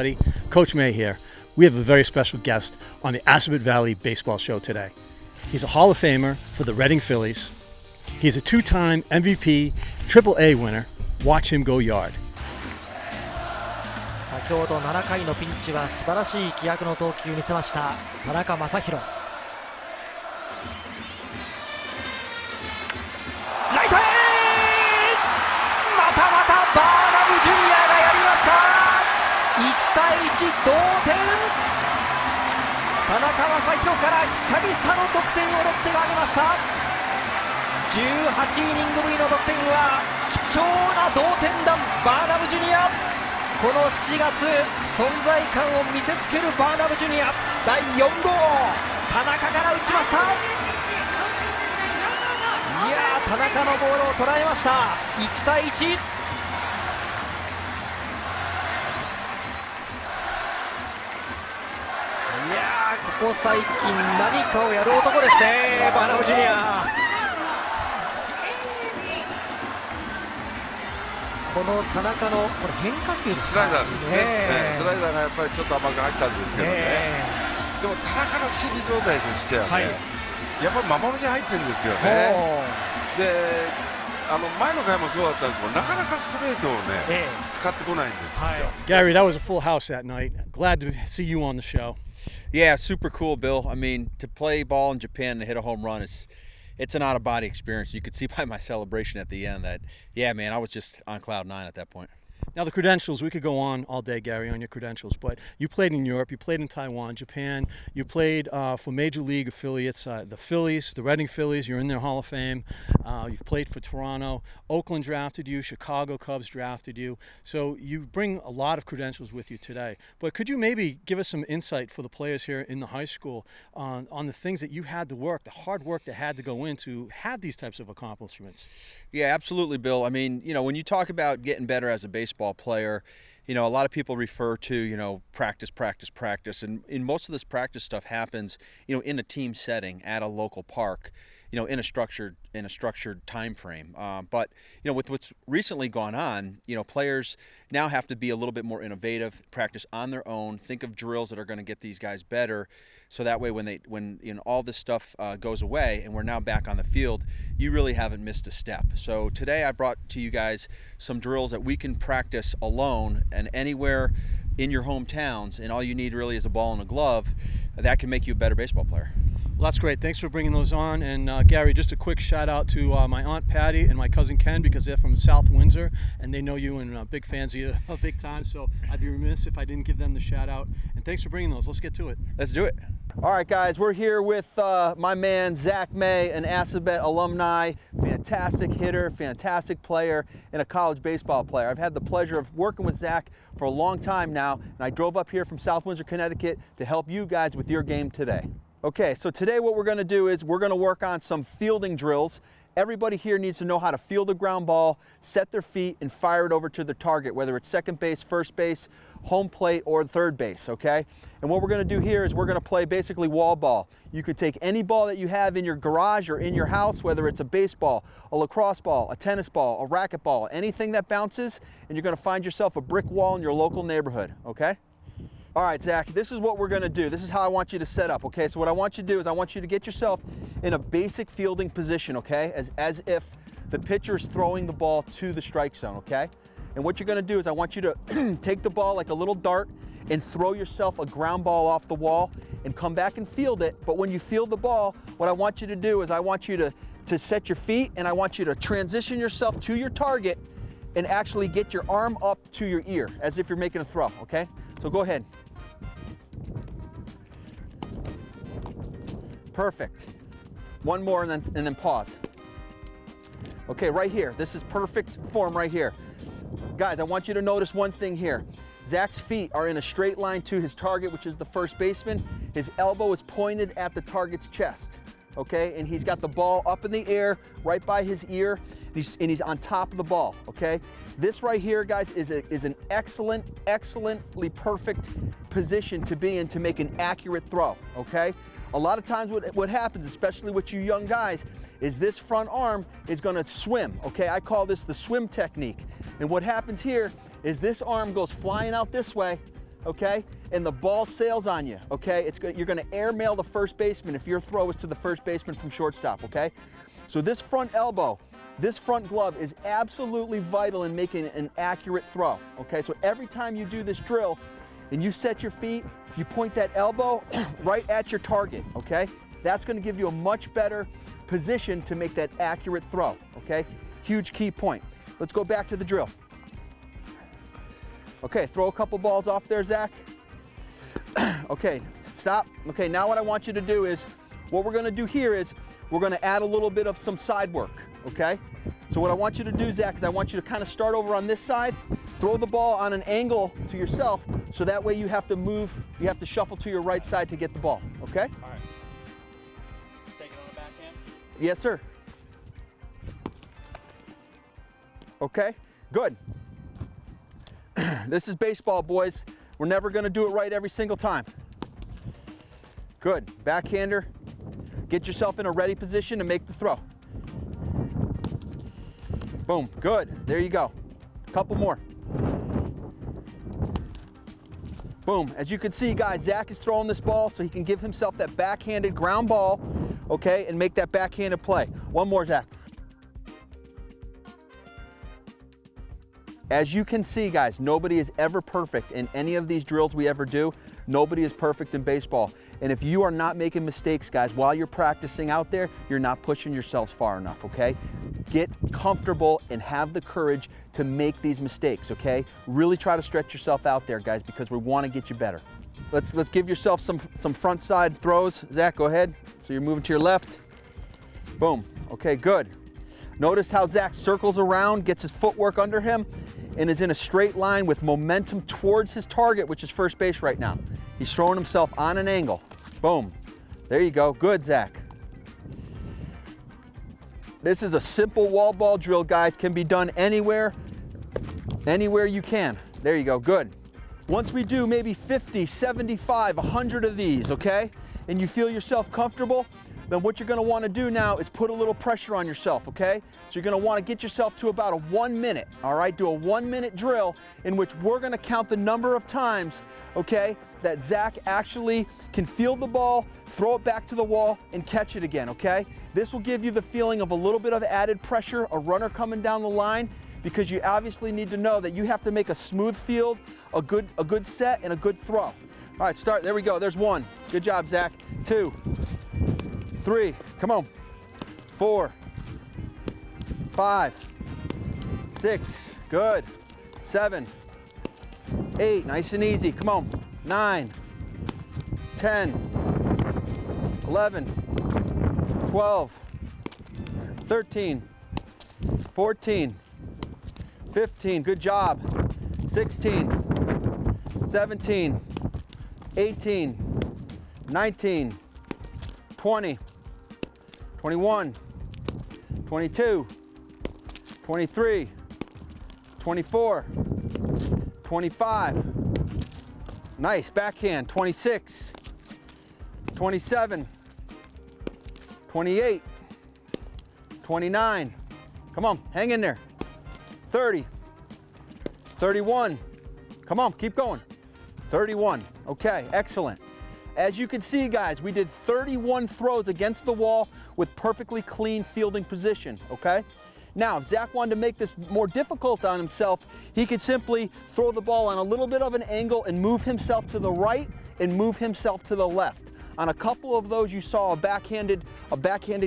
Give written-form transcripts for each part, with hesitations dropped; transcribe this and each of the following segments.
everybody. Coach May here. We have a very special guest on the Assabet Valley Baseball Show today. He's a Hall of Famer for the Reading Phillies. He's a two-time MVP, AAA winner. Watch him go yard. 先ほど7回のピンチは素晴らしい気迫の投球を見せました田中将大。ライトへまたまたバーナムジュニアがやりました。1対1同点。田中将大から久々の得点をロッテが挙げました。18イニングぶりの得点は貴重な同点弾バーナムジュニア。この7月存在感を見せつけるバーナムジュニア第4号田中から打ちました。いやー田中のボールを捉えました。1対1。いやーここ最近何かをやる男ですねバーナムジュニア。この田中のこれ変化球ですスライダーですね、スライダーがやっぱりちょっと甘く入ったんですけどね、でも田中の守備状態としてはね、やっぱり守りに入ってるんですよね。で前の回もそうだったんですけどなかなかストレートをね、使ってこないんですよ。Gary, that was a full house that night. Glad to see you on the show. Yeah, super cool, Bill. I mean, to play ball in Japan and hit a home run it's an out-of-body experience. You could see by my celebration at the end that, yeah, man, I was just on cloud nine at that point. Now, the credentials, we could go on all day, Gary, on your credentials, but you played in Europe, you played in Taiwan, Japan, you played for major league affiliates, the Phillies, the Reading Phillies, you're in their Hall of Fame. You've played for Toronto, Oakland drafted you, Chicago Cubs drafted you, so you bring a lot of credentials with you today. But could you maybe give us some insight for the players here in the high school on the things that you had to work, the hard work that had to go in to have these types of accomplishments? Yeah, absolutely, Bill. I mean, you know, when you talk about getting better as a baseball player, you know, a lot of people refer to, you know, practice, and most of this practice stuff happens, you know, in a team setting at a local park, you know, in a structured time frame. But, you know, with what's recently gone on, you know, players now have to be a little bit more innovative, practice on their own, think of drills that are going to get these guys better. So that way when you know, all this stuff goes away and we're now back on the field, you really haven't missed a step. So today I brought to you guys some drills that we can practice alone and anywhere in your hometowns, and all you need really is a ball and a glove. That can make you a better baseball player. Well, that's great. Thanks for bringing those on. And Gary, just a quick shout out to my Aunt Patty and my cousin Ken, because they're from South Windsor and they know you and big fans of you big time. So I'd be remiss if I didn't give them the shout out. And thanks for bringing those. Let's get to it. Let's do it. All right, guys, we're here with my man Zach May, an Assabet alumni, fantastic hitter, fantastic player, and a college baseball player. I've had the pleasure of working with Zach for a long time now, and I drove up here from South Windsor, Connecticut to help you guys with your game today. Okay, so today what we're going to do is we're going to work on some fielding drills. Everybody here needs to know how to field a ground ball, set their feet, and fire it over to the target, whether it's second base, first base, home plate, or third base, okay? And what we're going to do here is we're going to play basically wall ball. You could take any ball that you have in your garage or in your house, whether it's a baseball, a lacrosse ball, a tennis ball, a racquetball, anything that bounces, and you're going to find yourself a brick wall in your local neighborhood, okay? All right, Zach, this is what we're gonna do. This is how I want you to set up, okay? So what I want you to do is I want you to get yourself in a basic fielding position, okay? As if the pitcher is throwing the ball to the strike zone, okay? And what you're gonna do is I want you to take the ball like a little dart and throw yourself a ground ball off the wall and come back and field it. But when you field the ball, what I want you to do is I want you to set your feet, and I want you to transition yourself to your target and actually get your arm up to your ear as if you're making a throw, okay? So go ahead. Perfect. One more and then pause. Okay, right here. This is perfect form right here. Guys, I want you to notice one thing here. Zach's feet are in a straight line to his target, which is the first baseman. His elbow is pointed at the target's chest, okay? And he's got the ball up in the air right by his ear, and he's on top of the ball, okay? This right here, guys, is an excellently perfect position to be in to make an accurate throw, okay? A lot of times what happens, especially with you young guys, is this front arm is gonna swim, okay? I call this the swim technique. And what happens here is this arm goes flying out this way, okay, and the ball sails on you, okay, you're gonna airmail the first baseman if your throw is to the first baseman from shortstop, okay? So this front elbow, this front glove is absolutely vital in making an accurate throw, okay? So every time you do this drill and you set your feet, you point that elbow right at your target, okay? That's gonna give you a much better position to make that accurate throw, okay? Huge key point. Let's go back to the drill. Okay, throw a couple balls off there, Zach. Okay, stop. Okay, now what I want you to do is, what we're gonna do here is, we're gonna add a little bit of some side work, okay? So what I want you to do, Zach, is I want you to kind of start over on this side, throw the ball on an angle to yourself, so that way you have to move, you have to shuffle to your right side to get the ball, okay? All right. Take it on the backhand? Yes, sir. Okay, good. This is baseball, boys. We're never gonna do it right every single time. Good, backhander. Get yourself in a ready position to make the throw. Boom, good, there you go. Couple more. Boom, as you can see, guys, Zach is throwing this ball so he can give himself that backhanded ground ball, okay, and make that backhanded play. One more, Zach. As you can see, guys, nobody is ever perfect in any of these drills we ever do. Nobody is perfect in baseball. And if you are not making mistakes, guys, while you're practicing out there, you're not pushing yourselves far enough, okay? Get comfortable and have the courage to make these mistakes, okay? Really try to stretch yourself out there, guys, because we want to get you better. Let's give yourself some front side throws. Zach, go ahead. So you're moving to your left. Boom. Okay, good. Notice how Zach circles around, gets his footwork under him, and is in a straight line with momentum towards his target, which is first base right now. He's throwing himself on an angle. Boom. There you go. Good, Zach. This is a simple wall ball drill, guys. Can be done anywhere you can. There you go. Good. Once we do maybe 50, 75, 100 of these, okay, and you feel yourself comfortable, then what you're gonna wanna do now is put a little pressure on yourself, okay? So you're gonna wanna get yourself to about a 1 minute, all right? Do a 1 minute drill in which we're gonna count the number of times, okay, that Zach actually can field the ball, throw it back to the wall, and catch it again, okay? This will give you the feeling of a little bit of added pressure, a runner coming down the line, because you obviously need to know that you have to make a smooth field, a good set, and a good throw. All right, start, there we go, there's one. Good job, Zach. 2, 3, come on, 4, 5, 6, good, 7, 8, nice and easy, come on, 9, 10, 11, 12, 13, 14, 15, good job, 16, 17, 18, 19, 20, 21, 22, 23, 24, 25, nice, backhand, 26, 27, 28, 29, come on, hang in there, 30, 31, come on, keep going, 31, okay, excellent. As you can see, guys, we did 31 throws against the wall with perfectly clean fielding position, okay? Now, if Zach wanted to make this more difficult on himself, he could simply throw the ball on a little bit of an angle and move himself to the right and move himself to the left. On a couple of those, you saw a backhanded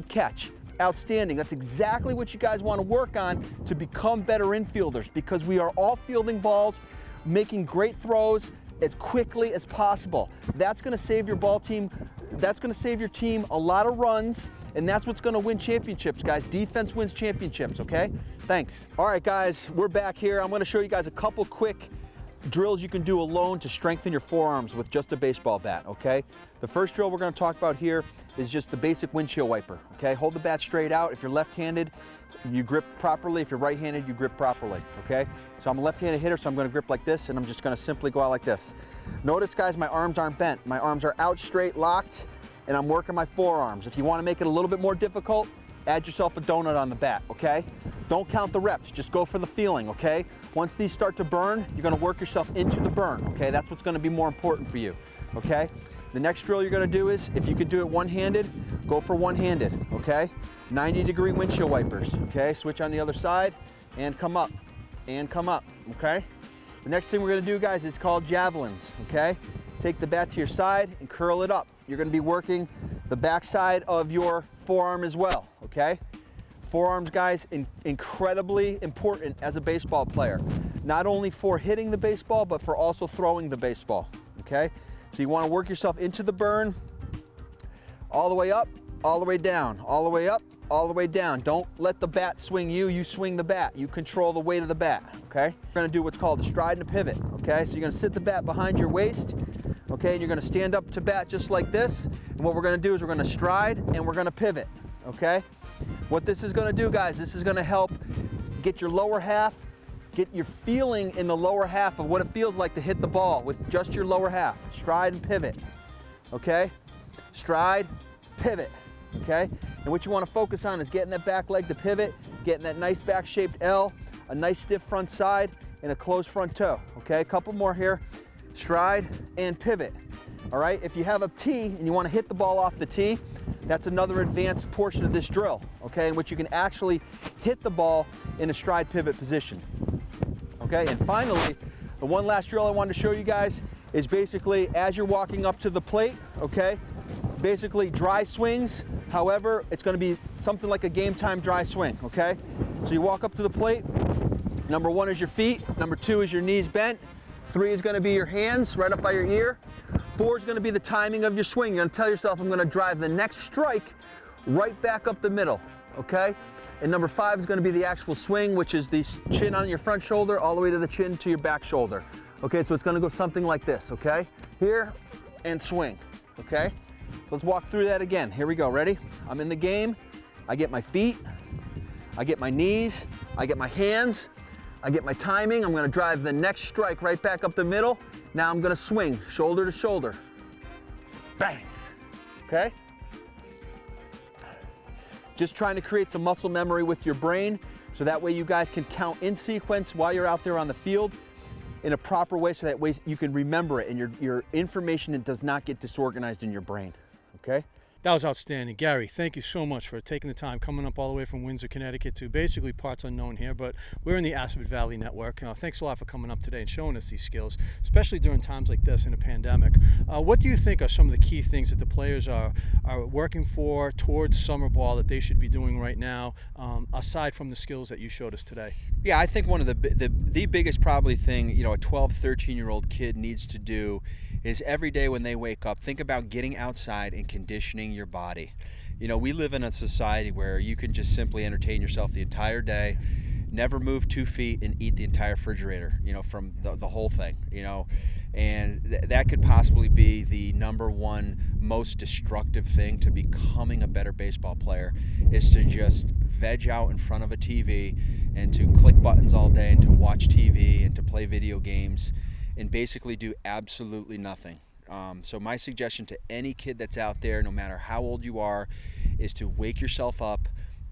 catch. Outstanding. That's exactly what you guys want to work on to become better infielders, because we are all fielding balls, making great throws as quickly as possible. That's going to save your ball team. That's going to save your team a lot of runs, and that's what's going to win championships, guys. Defense wins championships, okay? Thanks. All right, guys, we're back here. I'm going to show you guys a couple quick drills you can do alone to strengthen your forearms with just a baseball bat, okay? The first drill we're going to talk about here is just the basic windshield wiper, okay? Hold the bat straight out. If you're left-handed, you grip properly. If you're right-handed, you grip properly, okay? So I'm a left-handed hitter, so I'm going to grip like this, and I'm just going to simply go out like this. Notice, guys, my arms aren't bent. My arms are out straight, locked, and I'm working my forearms. If you want to make it a little bit more difficult, add yourself a donut on the bat, okay? Don't count the reps, just go for the feeling, okay? Once these start to burn, you're gonna work yourself into the burn, okay? That's what's gonna be more important for you, okay? The next drill you're gonna do is, if you can do it one-handed, go for one-handed, okay? 90-degree windshield wipers, okay? Switch on the other side, and come up, okay? The next thing we're gonna do, guys, is called javelins, okay? Take the bat to your side and curl it up. You're gonna be working the back side of your forearm as well, okay? Forearms, guys, incredibly important as a baseball player. Not only for hitting the baseball, but for also throwing the baseball, okay? So you wanna work yourself into the burn, all the way up, all the way down, all the way up, all the way down. Don't let the bat swing you, you swing the bat. You control the weight of the bat, okay? We're gonna do what's called a stride and a pivot, okay? So you're gonna sit the bat behind your waist, okay? And you're gonna stand up to bat just like this. And what we're gonna do is we're gonna stride and we're gonna pivot, okay? What this is gonna do, guys, this is gonna help get your lower half, get your feeling in the lower half of what it feels like to hit the ball with just your lower half. Stride and pivot, okay? Stride, pivot, okay? And what you want to focus on is getting that back leg to pivot, getting that nice back-shaped L, a nice stiff front side, and a closed front toe, okay? A couple more here. Stride and pivot, all right? If you have a tee and you want to hit the ball off the tee, that's another advanced portion of this drill, okay? In which you can actually hit the ball in a stride pivot position, okay? And finally, the one last drill I wanted to show you guys is basically as you're walking up to the plate, okay? Basically dry swings. However, it's going to be something like a game time dry swing, okay? So you walk up to the plate. Number 1 is your feet. Number 2 is your knees bent. 3 is going to be your hands right up by your ear. 4 is going to be the timing of your swing. You're going to tell yourself, I'm going to drive the next strike right back up the middle, okay? And number 5 is going to be the actual swing, which is the chin on your front shoulder all the way to the chin to your back shoulder. Okay, so it's going to go something like this, okay? Here and swing, okay? So let's walk through that again. Here we go, ready? I'm in the game. I get my feet, I get my knees, I get my hands, I get my timing. I'm gonna drive the next strike right back up the middle. Now I'm gonna swing shoulder to shoulder. Bang, okay? Just trying to create some muscle memory with your brain so that way you guys can count in sequence while you're out there on the field in a proper way so that way you can remember it and your information does not get disorganized in your brain, okay? That was outstanding. Gary, thank you so much for taking the time, coming up all the way from Windsor, Connecticut to basically parts unknown here, but we're in the Assabet Valley Network. Thanks a lot for coming up today and showing us these skills, especially during times like this in a pandemic. What do you think are some of the key things that the players are working for towards summer ball that they should be doing right now, aside from the skills that you showed us today? Yeah, I think one of the biggest probably thing, you know, a 12, 13-year-old kid needs to do is every day when they wake up, think about getting outside and conditioning your body. You know, we live in a society where you can just simply entertain yourself the entire day, never move 2 feet and eat the entire refrigerator, you know, from the whole thing, you know. And that could possibly be the number one most destructive thing to becoming a better baseball player, is to just veg out in front of a TV and to click buttons all day and to watch TV and to play video games and basically do absolutely nothing. So my suggestion to any kid that's out there, no matter how old you are, is to wake yourself up,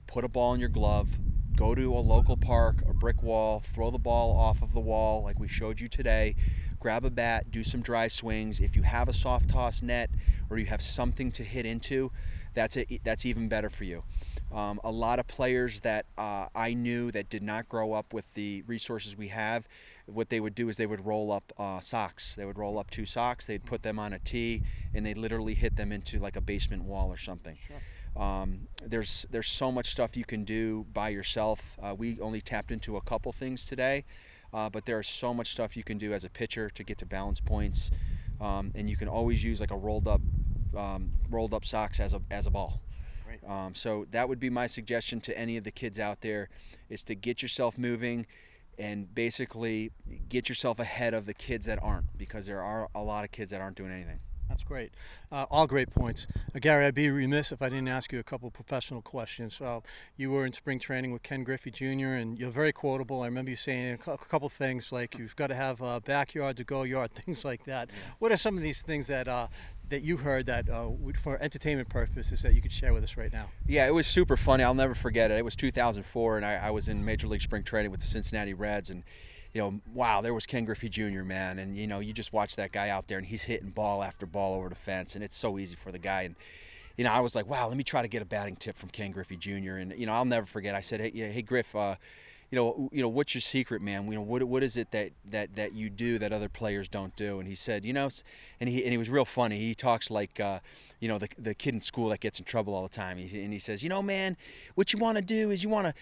put a ball in your glove, go to a local park, a brick wall, throw the ball off of the wall like we showed you today, grab a bat, do some dry swings. If you have a soft toss net or you have something to hit into, that's even better for you. A lot of players that I knew that did not grow up with the resources we have, what they would do is they would roll up socks. They would roll up 2 socks, they'd put them on a tee, and they'd literally hit them into like a basement wall or something. Sure. There's so much stuff you can do by yourself. We only tapped into a couple things today, but there's so much stuff you can do as a pitcher to get to balance points, and you can always use like a rolled up socks as a ball. So that would be my suggestion to any of the kids out there, is to get yourself moving and basically get yourself ahead of the kids that aren't, because there are a lot of kids that aren't doing anything. That's great. All great points. Gary, I'd be remiss if I didn't ask you a couple of professional questions. You were in spring training with Ken Griffey Jr., and you're very quotable. I remember you saying a couple things like you've got to have a backyard to go yard, things like that. Yeah. What are some of these things that you heard that for entertainment purposes that you could share with us right now? Yeah, it was super funny. I'll never forget it. It was 2004, and I was in Major League Spring Training with the Cincinnati Reds, and wow, there was Ken Griffey Jr., man. And, you just watch that guy out there, and he's hitting ball after ball over the fence, and it's so easy for the guy. And, I was like, wow, let me try to get a batting tip from Ken Griffey Jr. And, I'll never forget. I said, hey Griff, what's your secret, man? What is it that you do that other players don't do? And he said, and he was real funny. He talks like, the kid in school that gets in trouble all the time. And he says, man, what you want to do is you want to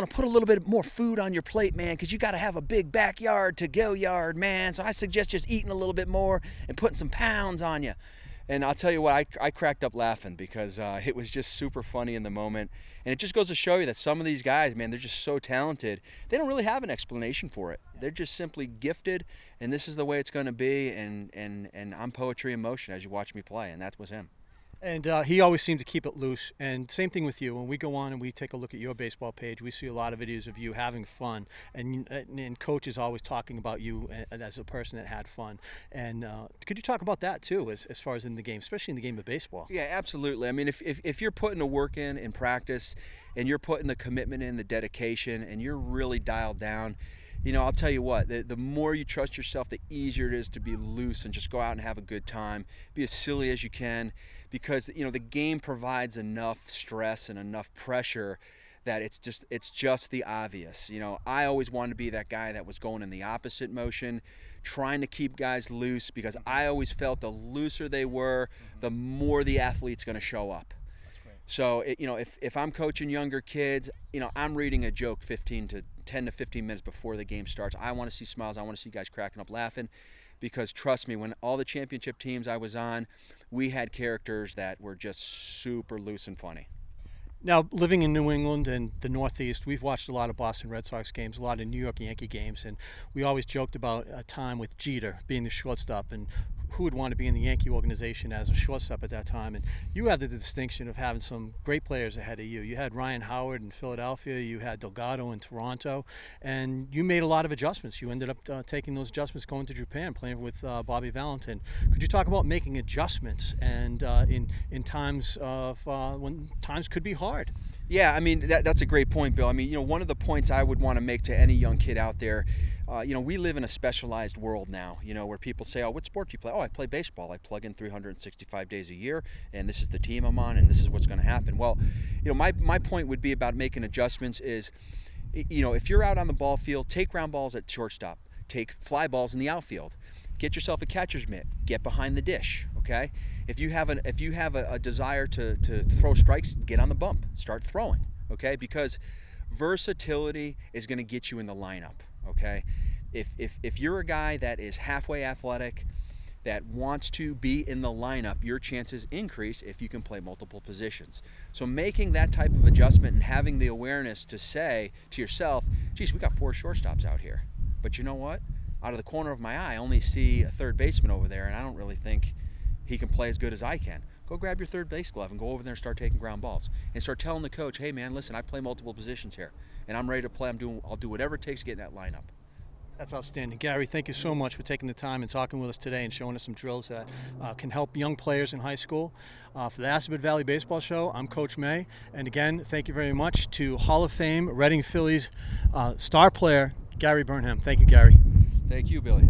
put a little bit more food on your plate, man, because you got to have a big backyard to go yard, man. So I suggest just eating a little bit more and putting some pounds on you. And I'll tell you what, I cracked up laughing because it was just super funny in the moment. And it just goes to show you that some of these guys, man, they're just so talented. They don't really have an explanation for it. They're just simply gifted, and this is the way it's going to be. And I'm poetry in motion as you watch me play, and that was him. And he always seemed to keep it loose. And same thing with you. When we go on and we take a look at your baseball page, we see a lot of videos of you having fun. And Coach is always talking about you as a person that had fun. And could you talk about that too, as far as in the game, especially in the game of baseball? Yeah, absolutely. I mean, if you're putting the work in practice, and you're putting the commitment in, the dedication, and you're really dialed down, I'll tell you what, the more you trust yourself, the easier it is to be loose and just go out and have a good time. Be as silly as you can, because the game provides enough stress and enough pressure that it's just the obvious. I always wanted to be that guy that was going in the opposite motion, trying to keep guys loose, because I always felt the looser they were, the more the athlete's going to show up. So, if I'm coaching younger kids, I'm reading a joke 10 to 15 minutes before the game starts. I want to see smiles. I want to see guys cracking up laughing, because trust me, when all the championship teams I was on, we had characters that were just super loose and funny. Now, living in New England and the Northeast, we've watched a lot of Boston Red Sox games, a lot of New York Yankee games, and we always joked about a time with Jeter being the shortstop and who would want to be in the Yankee organization as a shortstop at that time. And you had the distinction of having some great players ahead of you. You had Ryan Howard in Philadelphia, you had Delgado in Toronto, and you made a lot of adjustments. You ended up taking those adjustments going to Japan, playing with Bobby Valentin. Could you talk about making adjustments and in times of when times could be hard? Yeah, I mean, that's a great point, Bill. I mean, one of the points I would want to make to any young kid out there, we live in a specialized world now, where people say, oh, what sport do you play? Oh, I play baseball. I plug in 365 days a year, and this is the team I'm on, and this is what's going to happen. Well, my point would be about making adjustments is, if you're out on the ball field, take ground balls at shortstop, take fly balls in the outfield. Get yourself a catcher's mitt. Get behind the dish. Okay. If you have a desire to throw strikes, get on the bump. Start throwing. Okay. Because versatility is going to get you in the lineup. Okay. If you're a guy that is halfway athletic, that wants to be in the lineup, your chances increase if you can play multiple positions. So making that type of adjustment and having the awareness to say to yourself, geez, we got 4 shortstops out here, but you know what? Out of the corner of my eye, I only see a third baseman over there, and I don't really think he can play as good as I can. Go grab your third base glove and go over there and start taking ground balls. And start telling the coach, hey, man, listen, I play multiple positions here, and I'm ready to play. I'll do whatever it takes to get in that lineup. That's outstanding. Gary, thank you so much for taking the time and talking with us today and showing us some drills that can help young players in high school. For the Assabet Valley Baseball Show, I'm Coach May. And again, thank you very much to Hall of Fame Reading Phillies star player, Gary Burnham. Thank you, Gary. Thank you, Billy.